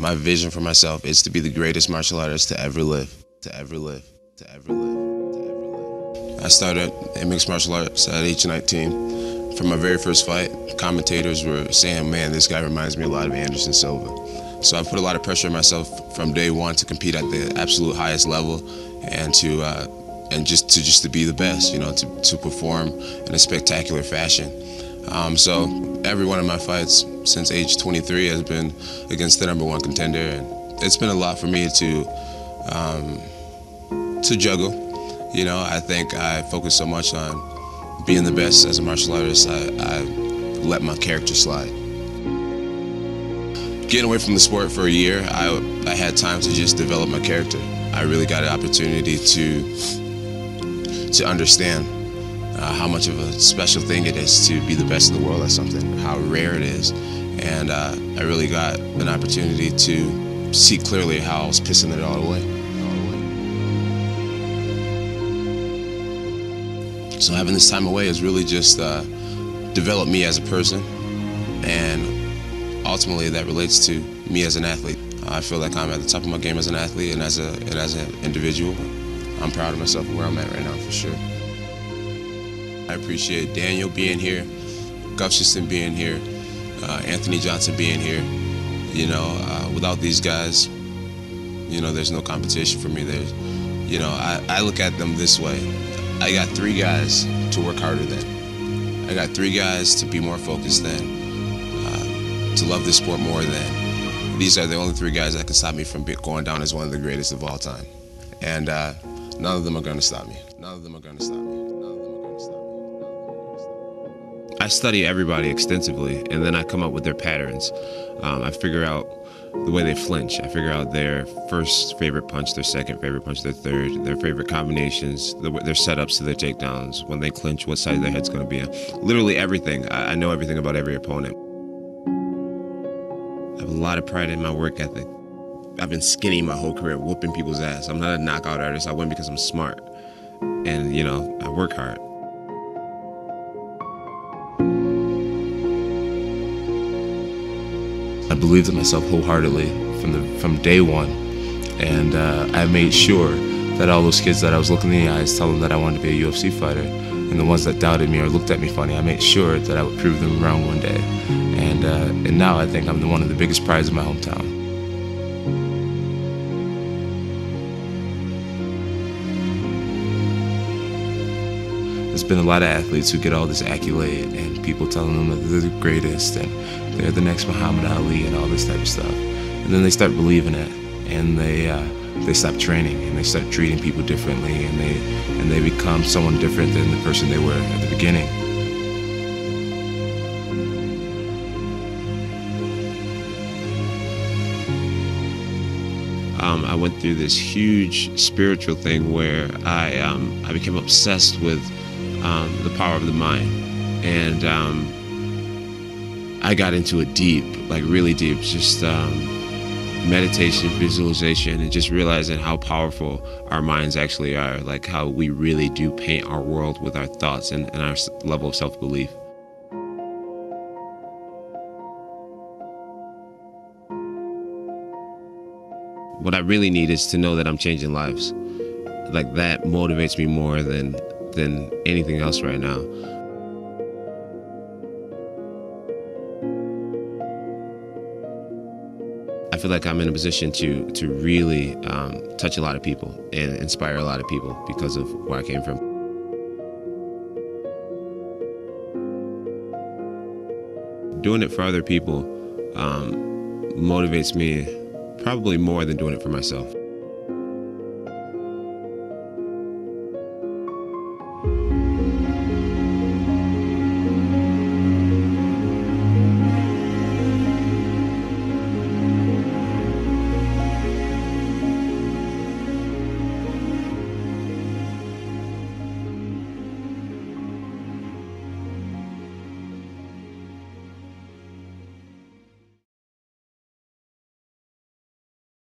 My vision for myself is to be the greatest martial artist to ever live, to ever live, to ever live, to ever live. I started in mixed martial arts at age 19. From my very first fight, commentators were saying, man, this guy reminds me a lot of Anderson Silva. So I put a lot of pressure on myself from day one to compete at the absolute highest level and just to be the best, you know, to perform in a spectacular fashion. So every one of my fights since age 23 has been against the #1 contender, and it's been a lot for me to juggle. You know, I think I focus so much on being the best as a martial artist, I let my character slide. Getting away from the sport for a year, I had time to just develop my character. I really got an opportunity to understand how much of a special thing it is to be the best in the world at something, how rare it is. And I really got an opportunity to see clearly how I was pissing it all away. So having this time away has really just developed me as a person, and ultimately that relates to me as an athlete. I feel like I'm at the top of my game as an athlete and as an individual. I'm proud of myself and where I'm at right now, for sure. I appreciate Daniel being here, Gustafsson being here, Anthony Johnson being here. You know, without these guys, you know, there's no competition for me. You know, I look at them this way. I got 3 guys to work harder than. I got 3 guys to be more focused than, to love this sport more than. These are the only 3 guys that can stop me from going down as one of the greatest of all time. And none of them are going to stop me. None of them are going to stop me. I study everybody extensively, and then I come up with their patterns. I figure out the way they flinch. I figure out their first favorite punch, their second favorite punch, their third, their favorite combinations, their setups to their takedowns, when they clinch, what side their head's going to be on. Literally everything. I know everything about every opponent. I have a lot of pride in my work ethic. I've been skinny my whole career, whooping people's ass. I'm not a knockout artist. I win because I'm smart. And, you know, I work hard. I believed in myself wholeheartedly from day one, and I made sure that all those kids that I was looking in the eyes, telling them that I wanted to be a UFC fighter, and the ones that doubted me or looked at me funny, I made sure that I would prove them wrong one day. And now I think I'm one of the biggest prides in my hometown. There's been a lot of athletes who get all this accolade and people telling them that they're the greatest and they're the next Muhammad Ali and all this type of stuff. And then they start believing it, and they stop training, and they start treating people differently, and they become someone different than the person they were at the beginning. I went through this huge spiritual thing where I became obsessed with the power of the mind, and I got into it deep, like really deep, just meditation, visualization, and just realizing how powerful our minds actually are, like how we really do paint our world with our thoughts and our level of self-belief. What I really need is to know that I'm changing lives. Like, that motivates me more than anything else right now. I feel like I'm in a position to really touch a lot of people and inspire a lot of people because of where I came from. Doing it for other people motivates me probably more than doing it for myself.